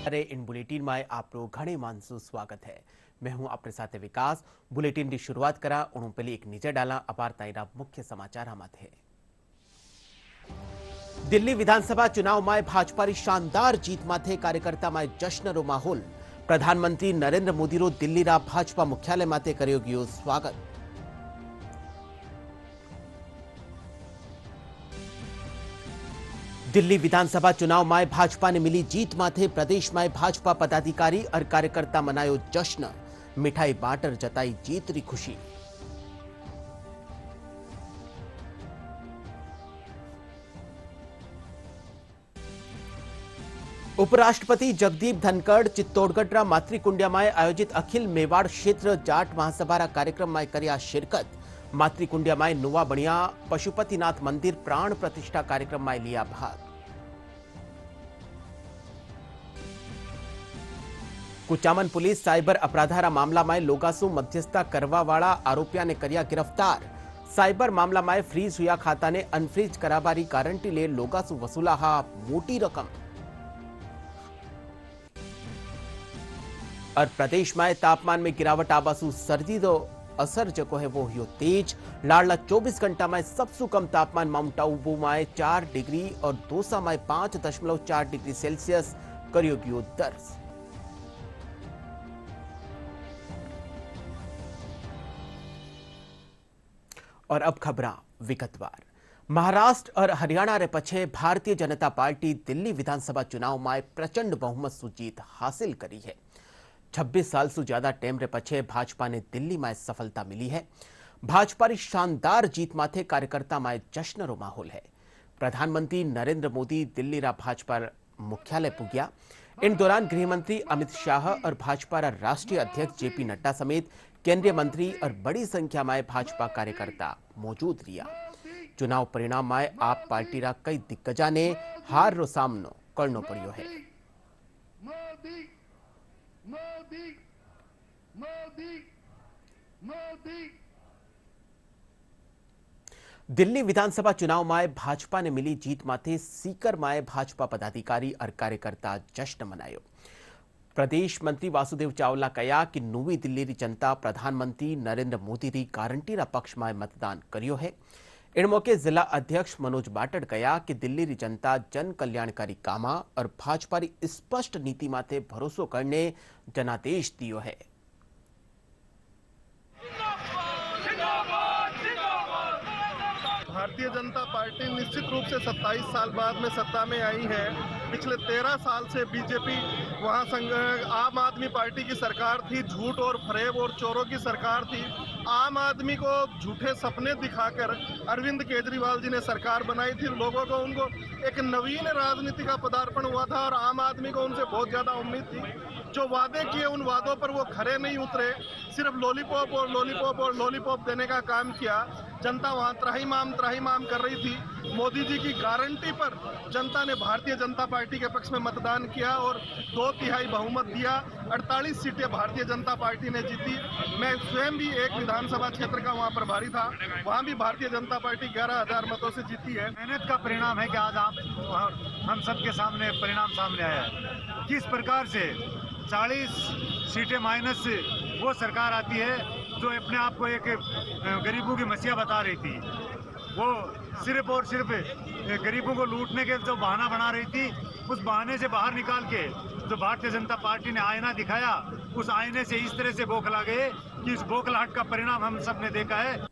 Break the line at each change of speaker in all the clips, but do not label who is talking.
अरे इन बुलेटिन में आपरो घणे मानसू स्वागत है। मैं हूं अपने साथ विकास। बुलेटिन की शुरुआत करा उन पहले एक नजर डाला अपार ताईरा मुख्य समाचार थे। दिल्ली विधानसभा चुनाव में भाजपा की शानदार जीत माथे कार्यकर्ता में जश्न रो माहौल। प्रधानमंत्री नरेंद्र मोदी रो दिल्ली रा भाजपा मुख्यालय माथे कर्यो गयो स्वागत। दिल्ली विधानसभा चुनाव में भाजपा ने मिली जीत माथे प्रदेश में भाजपा पदाधिकारी और कार्यकर्ता मनायो जश्न। मिठाई बांटर जताई जीत री खुशी। उपराष्ट्रपति जगदीप धनखड़ चित्तौड़गढ़ मातृकुंडिया में आयोजित अखिल मेवाड़ क्षेत्र जाट महासभा कार्यक्रम में कर्या शिरकत। मातृकुंडिया में नुआ बणिया पशुपतिनाथ मंदिर प्राण प्रतिष्ठा कार्यक्रम में लिया भाग। कुचामन पुलिस साइबर अपराधारा मामला में लोगासु मध्यस्थता करवा वाला आरोपिया ने कर्या गिरफ्तार। साइबर मामला में फ्रीज हुआ खाता ने अनफ्रीज कराबारी गारंटी ले लोगासु वसूला हा मोटी रकम। और प्रदेश में तापमान में गिरावट आबासु सर्दी दो असर जो है वो हुई तेज। लाडला 24 घंटा में सबसे कम तापमान माउंट आबू में 4 डिग्री और दौसा में 5.4 डिग्री सेल्सियस कर्यो गयो दर्ज। और अब खबरा विगतवार। महाराष्ट्र और हरियाणा रे पछे भारतीय जनता पार्टी दिल्ली विधानसभा चुनाव में प्रचंड बहुमत से जीत हासिल करी है। 26 साल से ज्यादा टाइम रे पछे भाजपा ने दिल्ली में सफलता मिली है। भाजपा की शानदार जीत माथे कार्यकर्ता में जश्न रो माहौल है। प्रधानमंत्री नरेंद्र मोदी दिल्ली रा भाजपा मुख्यालय पुग्या। इन दौरान गृहमंत्री अमित शाह और भाजपा रा राष्ट्रीय अध्यक्ष जेपी नड्डा समेत केंद्रीय मंत्री और बड़ी संख्या में भाजपा कार्यकर्ता मौजूद रिया। चुनाव परिणाम में आप पार्टी रा कई दिग्गजा ने हार रो सामनो करनो पड़ियो है।
मोदी मोदी मोदी मोदी।
दिल्ली विधानसभा चुनाव में भाजपा ने मिली जीत माथे सीकर में भाजपा पदाधिकारी और कार्यकर्ता जश्न मनायो। प्रदेश मंत्री वासुदेव चावला कहा कि नवी दिल्ली री जनता प्रधानमंत्री नरेंद्र मोदी री गारंटी रा पक्ष में मतदान करियो है। इन मौके जिला अध्यक्ष मनोज बाटड़ कहा कि दिल्ली री जनता जन कल्याणकारी कामा और भाजपा री स्पष्ट नीति माथे भरोसो करने जनादेश दियो है।
भारतीय जनता पार्टी निश्चित रूप से 27 साल बाद में सत्ता में आई है। पिछले 13 साल से बीजेपी वहां आम आदमी पार्टी की सरकार थी। झूठ और फरेब और चोरों की सरकार थी। आम आदमी को झूठे सपने दिखाकर अरविंद केजरीवाल जी ने सरकार बनाई थी। लोगों को उनको एक नवीन राजनीति का पदार्पण हुआ था और आम आदमी को उनसे बहुत ज्यादा उम्मीद थी। जो वादे किए उन वादों पर वो खरे नहीं उतरे। सिर्फ लॉलीपॉप और लॉलीपॉप और लॉलीपॉप देने का काम किया। जनता वहां त्राहिमाम कर रही थी। मोदी जी की गारंटी पर जनता ने भारतीय जनता पार्टी के पक्ष में मतदान किया और 2/3 बहुमत दिया। 48 सीटें भारतीय जनता पार्टी ने जीती। मैं स्वयं भी एक विधानसभा क्षेत्र का वहां प्रभारी था। वहां भी भारतीय जनता पार्टी 11,000 मतों से जीती है।
मेहनत का परिणाम है कि आज आप हम सबके सामने परिणाम सामने आया है। किस प्रकार से 40 सीटें माइनस वो सरकार आती है जो अपने आप को एक गरीबों की मसीहा बता रही थी। वो सिर्फ और सिर्फ गरीबों को लूटने के जो बहाना बना रही थी, उस बहाने से बाहर निकाल के जो भारतीय जनता पार्टी ने आईना दिखाया, उस आईने से इस तरह से बौखला गए कि इस बौखलाहट का परिणाम हम सब ने देखा है।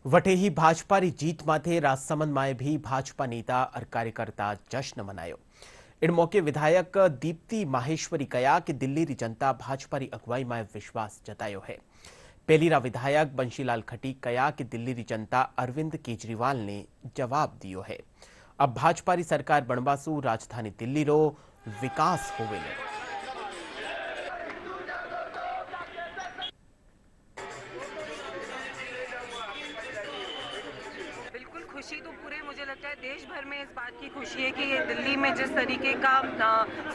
वटे ही भाजपा री जीत माथे राजसमंद में भी भाजपा नेता और कार्यकर्ता जश्न मनायो। इन मौके विधायक दीप्ति माहेश्वरी कहा कि दिल्ली री जनता भाजपा री अगुवाई में विश्वास जतायो है। पहली रा विधायक बंशीलाल खटीक कहा कि दिल्ली री जनता अरविंद केजरीवाल ने जवाब दियो है। अब भाजपा री सरकार बनवासु राजधानी दिल्ली रो विकास होवे।
खुशी तो पूरे मुझे लगता है देश भर में इस बात की खुशी है कि दिल्ली में जिस तरीके का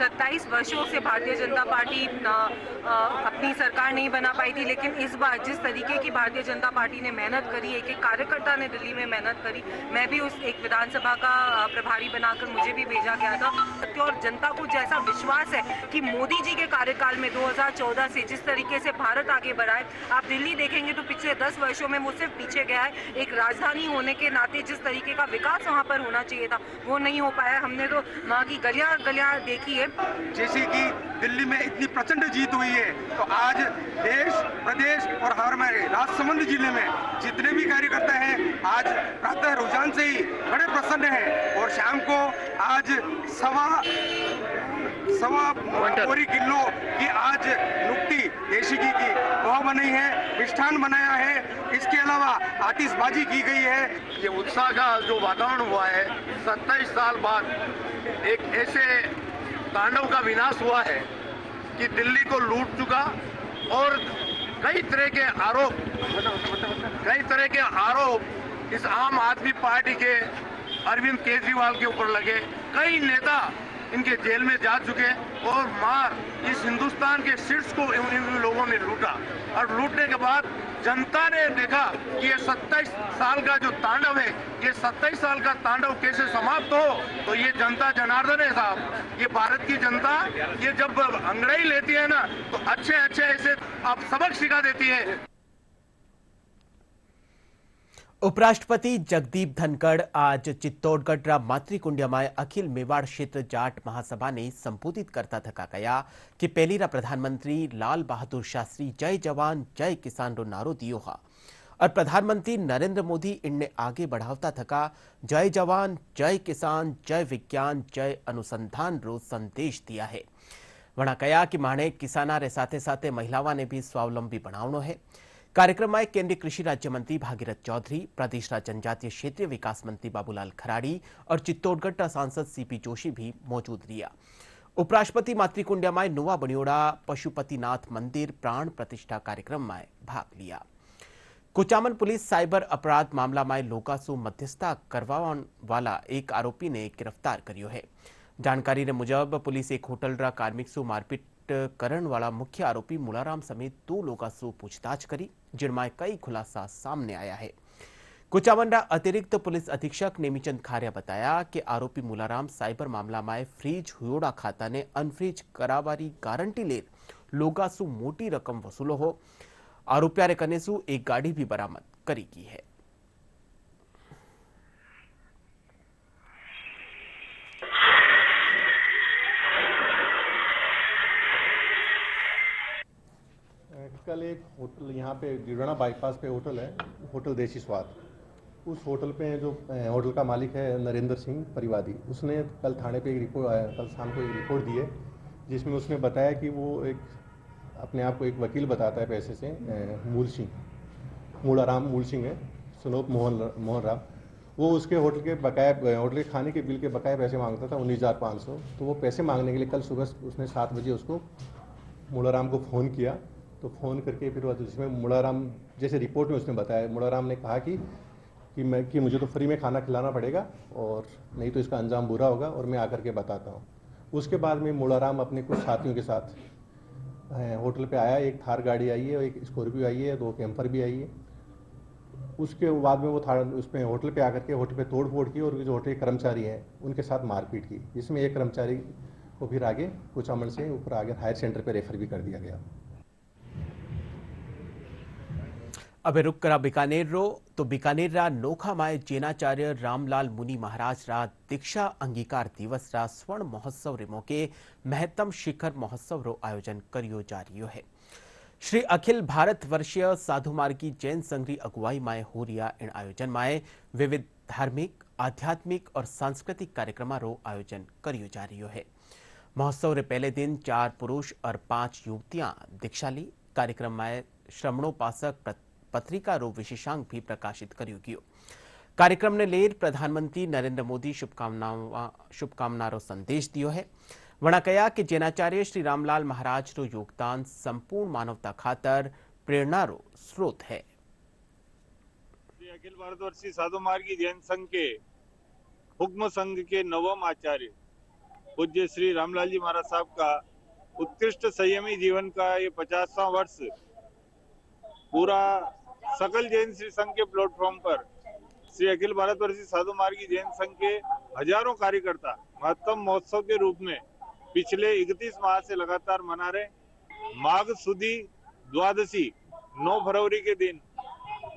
27 वर्षों से भारतीय जनता पार्टी अपनी सरकार नहीं बना पाई थी, लेकिन इस बार जिस तरीके की भारतीय जनता पार्टी ने मेहनत करी, एक एक कार्यकर्ता ने दिल्ली में मेहनत करी। मैं भी उस एक विधानसभा का प्रभारी बनाकर मुझे भी भेजा गया था, और जनता को जैसा विश्वास है कि मोदी जी के कार्यकाल में 2014 से जिस तरीके से भारत आगे बढ़ा है, आप दिल्ली देखेंगे तो पिछले 10 वर्षों में वो सिर्फ पीछे गया है। एक राजधानी होने के नाते जिस तरीके का विकास वहाँ पर होना चाहिए था वो नहीं हो पाया। हमने तो वहाँ की गलियां देखी है।
जैसे कि दिल्ली में इतनी प्रचंड जीत हुई है, तो आज देश प्रदेश और हमारे राजसमंद जिले में जितने भी कार्यकर्ता हैं आज प्रातः रुझान से ही बड़े प्रसन्न हैं, और शाम को आज सवा पूरी किलो की आज नुक्ति देशी घी की वह बनी है, मिष्ठान बनाया है, इसके अलावा आतिशबाजी की गई है।
ये उत्साह का जो वातावरण हुआ है, 27 साल बाद एक ऐसे तांडव का विनाश हुआ है कि दिल्ली को लूट चुका, और कई तरह के आरोप इस आम आदमी पार्टी के अरविंद केजरीवाल के ऊपर लगे। कई नेता इनके जेल में जा चुके, और मार इस हिंदुस्तान के शीर्ष को इन लोगों ने लूटा, और लूटने के बाद जनता ने देखा कि ये 27 साल का जो तांडव है, ये 27 साल का तांडव कैसे समाप्त हो। तो ये जनता जनार्दन है साहब, ये भारत की जनता, ये जब अंग्रेजी लेती है ना तो अच्छे ऐसे आप सबक सिखा देती है।
उपराष्ट्रपति जगदीप धनखड़ आज चित्तौड़गढ़ मातृकुंड्यमाय अखिल मेवाड़ क्षेत्र जाट महासभा ने संबोधित करता थका गया कि पहलीरा प्रधानमंत्री लाल बहादुर शास्त्री जय जवान जय किसान रो नारो दियो हा, और प्रधानमंत्री नरेंद्र मोदी इनने आगे बढ़ावता थका जय जवान जय किसान जय विज्ञान जय अनुसंधान रो संदेश दिया है। वणा कया कि माणे किसाना रे साथे साथे महिलावां ने भी स्वावलंबी बनावनो है। कार्यक्रम में केंद्रीय कृषि राज्य मंत्री भागीरथ चौधरी, प्रदेश जनजातीय क्षेत्रीय विकास मंत्री बाबूलाल खराड़ी और चित्तौड़गढ़ सांसद सीपी जोशी भी मौजूद रिया। उपराष्ट्रपति मातृकुंड्यमाय नुआ बनियोड़ा पशुपतिनाथ मंदिर प्राण प्रतिष्ठा कार्यक्रम में भाग लिया। कुचामन पुलिस साइबर अपराध मामला में लोकासु मध्यस्थता करवाने वाला एक आरोपी ने गिरफ्तार कर्यो है। जानकारी मुजब पुलिस एक होटल रा कार्मिक सु मारपीट करण वाला मुख्य आरोपी मुलाराम समेत 2 लोगों से पूछताछ करी, जिनमें कई खुलासा सामने आया है। कुचामन अतिरिक्त पुलिस अधीक्षक नेमीचंद खारिया बताया कि आरोपी मुलाराम साइबर मामला में फ्रीज हुयोड़ा खाता ने अनफ्रीज करावारी गारंटी ले लोगासु मोटी रकम वसूलो हो। आरोपिया रे कनेसु एक गाड़ी भी बरामद करी गई है।
कल एक होटल यहाँ पे डिडवाना बाईपास पे होटल है, होटल देसी स्वाद। उस होटल पे जो होटल का मालिक है नरेंद्र सिंह परिवादी, उसने कल थाने पे कल शाम को एक रिपोर्ट दी है, जिसमें उसने बताया कि वो एक अपने आप को एक वकील बताता है पैसे से, मूलाराम मूल सिंह है, सुनोप मोहन राम। वो उसके होटल के बकाया, होटल के खाने के बिल के बकाया पैसे मांगता था 19,500। तो वो पैसे मांगने के लिए कल सुबह उसने 7 बजे उसको मूलाराम को फ़ोन किया। तो फ़ोन करके फिर जिसमें मूलाराम, जैसे रिपोर्ट में उसने बताया, मूलाराम ने कहा कि मुझे तो फ्री में खाना खिलाना पड़ेगा और नहीं तो इसका अंजाम बुरा होगा और मैं आकर के बताता हूँ। उसके बाद में मूलाराम अपने कुछ साथियों के साथ होटल पे आया। एक थार गाड़ी आई है, एक स्कॉर्पियो आई है, 2 कैंपर भी आई है। उसके बाद में वो उसमें होटल पे आकर के होटल पे तोड़ फोड़ की और जो होटल के कर्मचारी हैं उनके साथ मारपीट की, जिसमें एक कर्मचारी को फिर आगे कुचामन से ऊपर आगे हायर सेंटर पे रेफर भी कर दिया गया।
अब रुक करा बीकानेर रो, तो बीकानेर रा नोखा माय जेनाचार्य रामलाल मुनि महाराज रा दीक्षा अंगीकार दिवस रा स्वर्ण महोत्सव रे मौके महत्तम शिखर महोत्सव रो आयोजन करियो जा रियो है। श्री अखिल भारत वर्षीय साधु मार्गी जैन संघरी अगुवाई माय हो रिया इन आयोजन माय विविध धार्मिक, आध्यात्मिक और सांस्कृतिक कार्यक्रम रो आयोजन करियो जा रियो है। महोत्सव रे पहले दिन 4 पुरुष और 5 युवतियां दीक्षा ली। कार्यक्रम में श्रमणोपासक पत्रिका रो विशेषांक भी प्रकाशित करियो गयो। कार्यक्रम ने लेर प्रधानमंत्री नरेंद्र मोदी शुभकामना रो संदेश दियो है। वणा कया कि जेनाचार्य श्री रामलाल महाराज रो योगदान संपूर्ण मानवता खातर प्रेरणा रो स्रोत है।
अखिल भारतवर्षीय साधु मार्गी जैन संघ के हुक्म संघ के नवम आचार्य पूज्य श्री रामलाल जी महाराज साहब का उत्कृष्ट संयमी जीवन का ये 50वां वर्ष पूरा सकल जैन श्री संघ के प्लेटफॉर्म पर श्री अखिल भारतवर्षीय साधु मार्गी जैन संघ के हजारों कार्यकर्ता महत्तम महोत्सव के रूप में पिछले 31 माह से लगातार मना रहे। माघ सुदी द्वादशी 9 फरवरी के दिन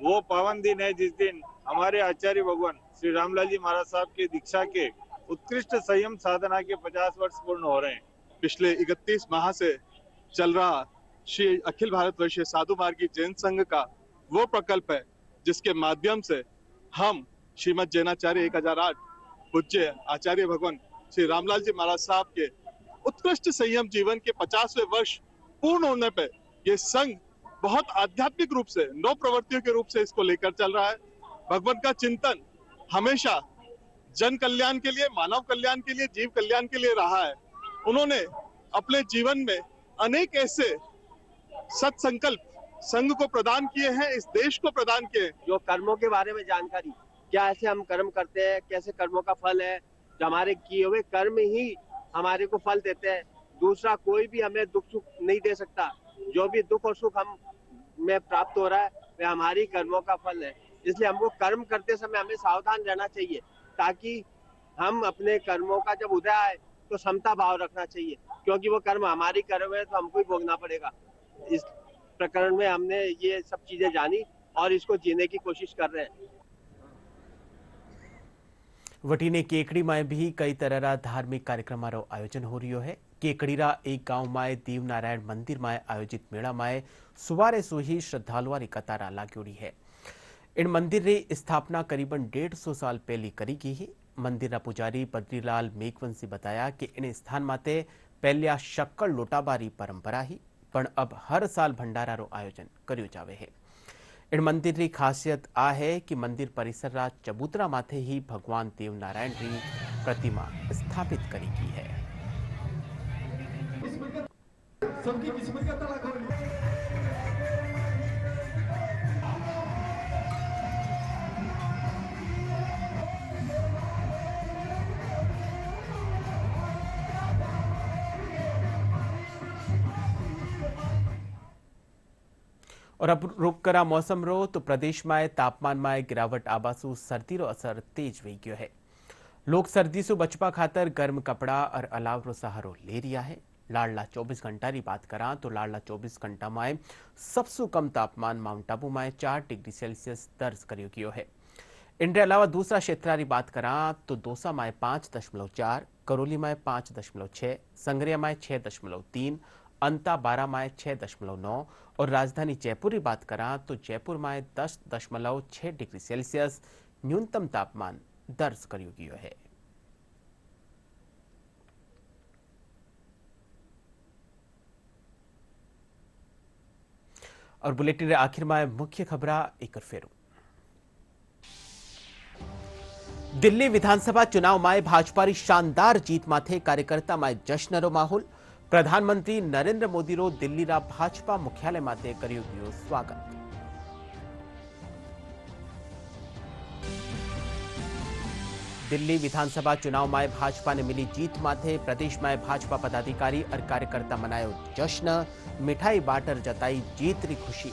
वो पावन दिन है जिस दिन हमारे आचार्य भगवान श्री रामलाल जी महाराज साहब के दीक्षा के उत्कृष्ट संयम साधना के 50 वर्ष पूर्ण हो रहे हैं।
पिछले 31 माह से चल रहा श्री अखिल भारतवर्षीय साधु मार्गी जैन संघ का वो प्रकल्प है जिसके माध्यम से हम श्रीमद जैनाचार्य 1008 पूज्य आचार्य भगवान श्री रामलाल जी महाराज साहब के उत्कृष्ट संयम जीवन के 50वें वर्ष पूर्ण होने पे ये संघ बहुत आध्यात्मिक रूप से 9 प्रवृत्तियों के रूप से इसको लेकर चल रहा है। भगवान का चिंतन हमेशा जन कल्याण के लिए, मानव कल्याण के लिए, जीव कल्याण के लिए रहा है। उन्होंने अपने जीवन में अनेक ऐसे सत्संकल्प संघ को प्रदान किए हैं, इस देश को प्रदान किए हैं।
जो कर्मों के बारे में जानकारी, क्या ऐसे हम कर्म करते हैं, कैसे कर्मों का फल है, जो हमारे किए हुए कर्म ही हमारे को फल देते हैं। दूसरा कोई भी हमें दुख सुख नहीं दे सकता। जो भी दुख और सुख हम में प्राप्त हो रहा है वह हमारी कर्मों का फल है। इसलिए हमको कर्म करते समय हमें सावधान रहना चाहिए ताकि हम अपने कर्मों का जब उदय आए तो समता भाव रखना चाहिए, क्योंकि वो कर्म हमारी कर रहे हैं तो हमको ही भोगना पड़ेगा। इस प्रकरण में हमने ये सब चीजें जानी और इसको जीने की कोशिश कर रहे हैं।
वटीने केकड़ी में भी कई तरह धार्मिक कार्यक्रम आयोजन हो रही है। केकड़ीरा एक गांव में देवनारायण मंदिर में आयोजित मेला में सुवारे सो ही श्रद्धालुओं की कतार लागोड़ी है। इन मंदिर की स्थापना करीबन 150 साल पहले करी गई है। मंदिर पुजारी बद्रीलाल मेघवंशी बताया कि इन स्थान माते पहलिया शक्कड़ लोटाबारी परंपरा ही पण अब हर साल भंडारा रो आयोजन कर्यो जावे है। इन मंदिर की खासियत आ है कि मंदिर परिसर रा चबूतरा माथे ही भगवान देवनारायण की प्रतिमा स्थापित करी गई है। और अब रुक करा मौसम रो तो प्रदेश में तापमान में गिरावट आबासु सर्दी रो असर तेज वही गयो है। लोग सर्दी से बचपा खातर गर्म कपड़ा और अलाव रो सहारो ले रिया है। लाडला 24 घंटा की बात करा तो लाडला 24 घंटा में सबसे कम तापमान माउंट आबू में 4 डिग्री सेल्सियस दर्ज करियो गयो है। इनके अलावा दूसरा क्षेत्र की बात करा तो दौसा में 5.4, करौली में 5.6, संगरिया में 6.3, अंता बारा में 6.9 और राजधानी जयपुर की बात करा तो जयपुर में 10.6 डिग्री सेल्सियस न्यूनतम तापमान दर्ज करियो गयो है। और बुलेटिन आखिर में मुख्य खबर एक फेरू। दिल्ली विधानसभा चुनाव में भाजपा की शानदार जीत माथे कार्यकर्ता में जश्न रो माहौल। प्रधानमंत्री नरेंद्र मोदी रो दिल्ली रा भाजपा मुख्यालय माथे कर्यो गयो स्वागत। दिल्ली विधानसभा चुनाव में भाजपा ने मिली जीत माथे प्रदेश में भाजपा पदाधिकारी और कार्यकर्ता मनायो जश्न, मिठाई बांटर जताई जीत री खुशी।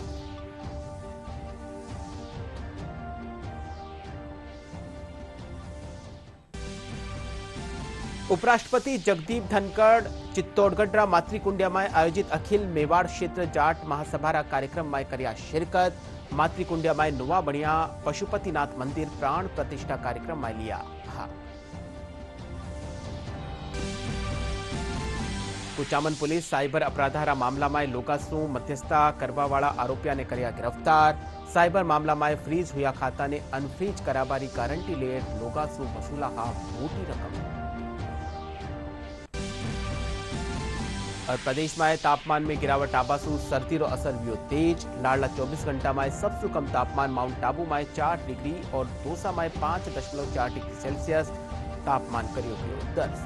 उपराष्ट्रपति जगदीप धनखड़ चित्तौड़गढ़ मातृकुंडिया में आयोजित अखिल मेवाड़ क्षेत्र जाट महासभा कार्यक्रम में करिया शिरकत। मातृकुंडिया में नुआ बणिया पशुपतिनाथ मंदिर प्राण प्रतिष्ठा कार्यक्रम में लिया भाग। कुचामन पुलिस साइबर अपराधा मामला में लोगासू मध्यस्थता करवा वाला आरोपिया ने कर्या गिरफ्तार। साइबर मामला में फ्रीज हुआ खाता ने अनफ्रीज कराबारी गारंटी ले लोगासू वसूला मोटी रकम। और प्रदेश में तापमान में गिरावट आबासु सर्दी रो असर भी तेज। लाडला 24 घंटा में सबसे कम तापमान माउंट आबू में 4 डिग्री और दौसा में 5.4 डिग्री सेल्सियस तापमान करियो दर्ज।